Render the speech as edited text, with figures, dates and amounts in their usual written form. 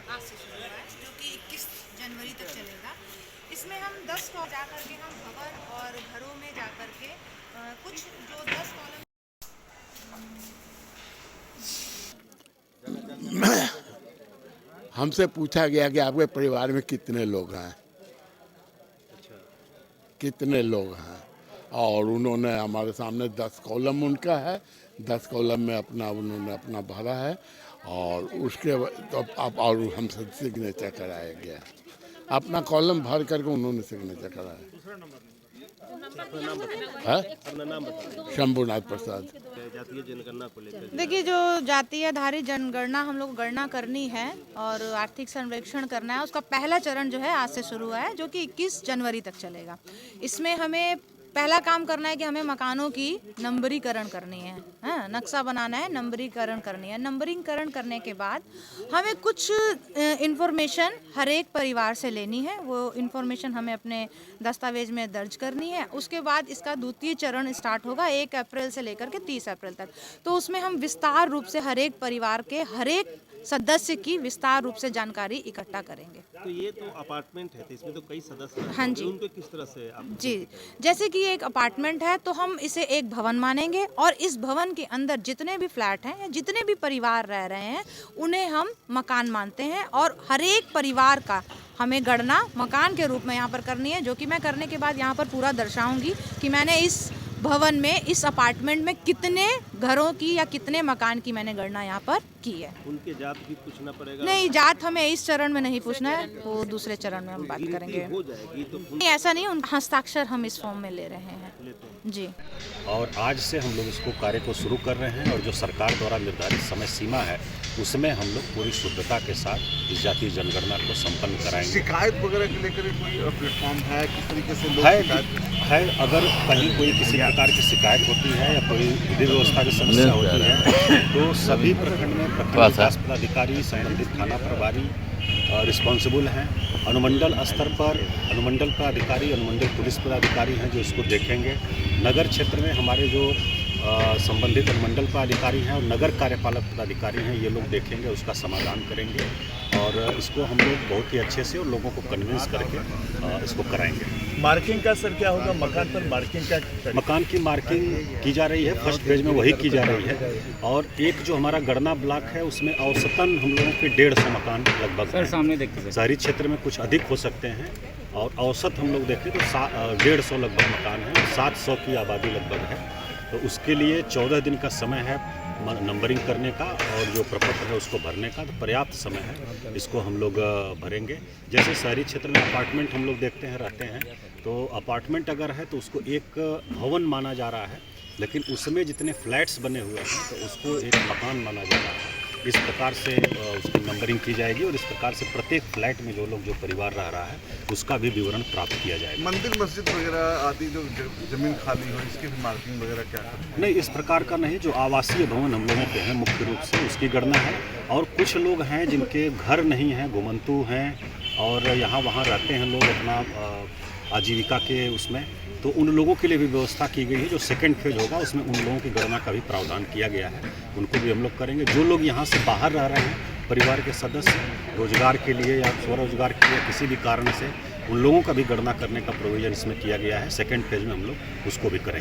आज से शुरू हुआ है जो कि 21 जनवरी तक चलेगा। इसमें हम 10 को जा करके हम भवन और घरों में जा करके कुछ जो 10 कॉलम हमसे पूछा गया कि आपके परिवार में कितने लोग हैं, कितने लोग हैं, और उन्होंने हमारे सामने 10 कॉलम उनका है, 10 कॉलम में उन्होंने अपना भरा है और उसके तो अब और हमसे सिग्नेचर कराया गया। अपना कॉलम भर करके उन्होंने सिग्नेचर कराया है। शंभुनाथ प्रसाद। जातीय जनगणना को लेकर देखिए, जो जातीय आधारित जनगणना हम लोग गणना करनी है और आर्थिक सर्वेक्षण करना है, उसका पहला चरण जो है आज से शुरू हुआ है जो कि 21 जनवरी तक चलेगा। इसमें हमें पहला काम करना है कि हमें मकानों की नंबरीकरण करनी है, नक्शा बनाना है, नंबरीकरण करनी है। नंबरीकरण करने के बाद हमें कुछ इन्फॉर्मेशन हर एक परिवार से लेनी है। वो इन्फॉर्मेशन हमें अपने दस्तावेज में दर्ज करनी है। उसके बाद इसका द्वितीय चरण स्टार्ट होगा 1 अप्रैल से लेकर के 30 अप्रैल तक। तो उसमें हम विस्तार रूप से हर एक परिवार के हर एक सदस्य की विस्तार रूप से जानकारी इकट्ठा करेंगे। तो ये तो अपार्टमेंट है, तो इसमें तो कई सदस्य हैं। हाँ जी। उनको किस तरह से आप जी, जैसे कि ये एक अपार्टमेंट है तो हम इसे एक भवन मानेंगे और इस भवन के अंदर जितने भी फ्लैट हैं या जितने भी परिवार रह रहे हैं उन्हें हम मकान मानते हैं और हर एक परिवार का हमें गणना मकान के रूप में यहाँ पर करनी है, जो कि मैं करने के बाद यहाँ पर पूरा दर्शाऊंगी कि मैंने इस भवन में, इस अपार्टमेंट में कितने घरों की या कितने मकान की मैंने गणना यहाँ पर की है। उनके जात भी पूछना पड़ेगा? नहीं, जात हमें इस चरण में नहीं पूछना है, वो दूसरे चरण में हम बात करेंगे। हो जाएगी तो नहीं, ऐसा नहीं, उन हस्ताक्षर हम इस फॉर्म में ले रहे हैं जी। और आज से हम लोग इसको कार्य को शुरू कर रहे हैं और जो सरकार द्वारा निर्धारित समय सीमा है उसमें हम लोग पूरी शुद्धता के साथ इस जातीय जनगणना को संपन्न कराएंगे। शिकायत वगैरह के लेकर कोई प्लेटफॉर्म है, किस तरीके से लोग है अगर कहीं कोई किसी प्रकार की शिकायत होती है या कोई विधि व्यवस्था की समस्या होती है तो सभी प्रखंड में प्रखंड विकास पदाधिकारी, संबंधित थाना प्रभारी रिस्पॉन्सिबल हैं। अनुमंडल स्तर पर अनुमंडल पदाधिकारी, अनुमंडल पुलिस पदाधिकारी हैं जो इसको देखेंगे। नगर क्षेत्र में हमारे जो संबंधित अनुमंडल पदाधिकारी हैं और नगर कार्यपालक पदाधिकारी हैं, ये लोग देखेंगे, उसका समाधान करेंगे और इसको हम लोग बहुत ही अच्छे से और लोगों को कन्विंस करके इसको कराएंगे। मार्किंग का सर क्या होगा? मकान पर मार्किंग का? मकान की मार्किंग की जा रही है, फर्स्ट फेज में वही की जा रही है और एक जो हमारा गणना ब्लॉक है उसमें औसतन हम लोगों के 150 मकान लगभग सर सामने देखते। शहरी क्षेत्र में कुछ अधिक हो सकते हैं और औसत हम लोग देखें तो 150 लगभग मकान है, 700 की आबादी लगभग है। तो उसके लिए 14 दिन का समय है नंबरिंग करने का और जो प्रपत्र है उसको भरने का, तो पर्याप्त समय है, इसको हम लोग भरेंगे। जैसे शहरी क्षेत्र में अपार्टमेंट हम लोग देखते हैं, रहते हैं, तो अपार्टमेंट अगर है तो उसको एक भवन माना जा रहा है, लेकिन उसमें जितने फ्लैट्स बने हुए हैं तो उसको एक मकान माना जा रहा है। इस प्रकार से उसकी नंबरिंग की जाएगी और इस प्रकार से प्रत्येक फ्लैट में जो परिवार रह रहा है उसका भी विवरण प्राप्त किया जाएगा। मंदिर मस्जिद वगैरह आदि जो जमीन खाली हो, इसकी भी मार्किंग वगैरह क्या है? नहीं, इस प्रकार का नहीं। जो आवासीय भवन हम लोगों के हैं मुख्य रूप से उसकी गणना है और कुछ लोग हैं जिनके घर नहीं हैं, घुमंतु हैं और यहाँ वहाँ रहते हैं लोग अपना आजीविका के उसमें, तो उन लोगों के लिए भी व्यवस्था की गई है। जो सेकंड फेज होगा उसमें उन लोगों की गणना का भी प्रावधान किया गया है, उनको भी हम लोग करेंगे। जो लोग यहाँ से बाहर रह रहे हैं, परिवार के सदस्य रोजगार के लिए या स्वरोजगार के लिए किसी भी कारण से, उन लोगों का भी गणना करने का प्रोविजन इसमें किया गया है। सेकंड फेज में हम लोग उसको भी करेंगे।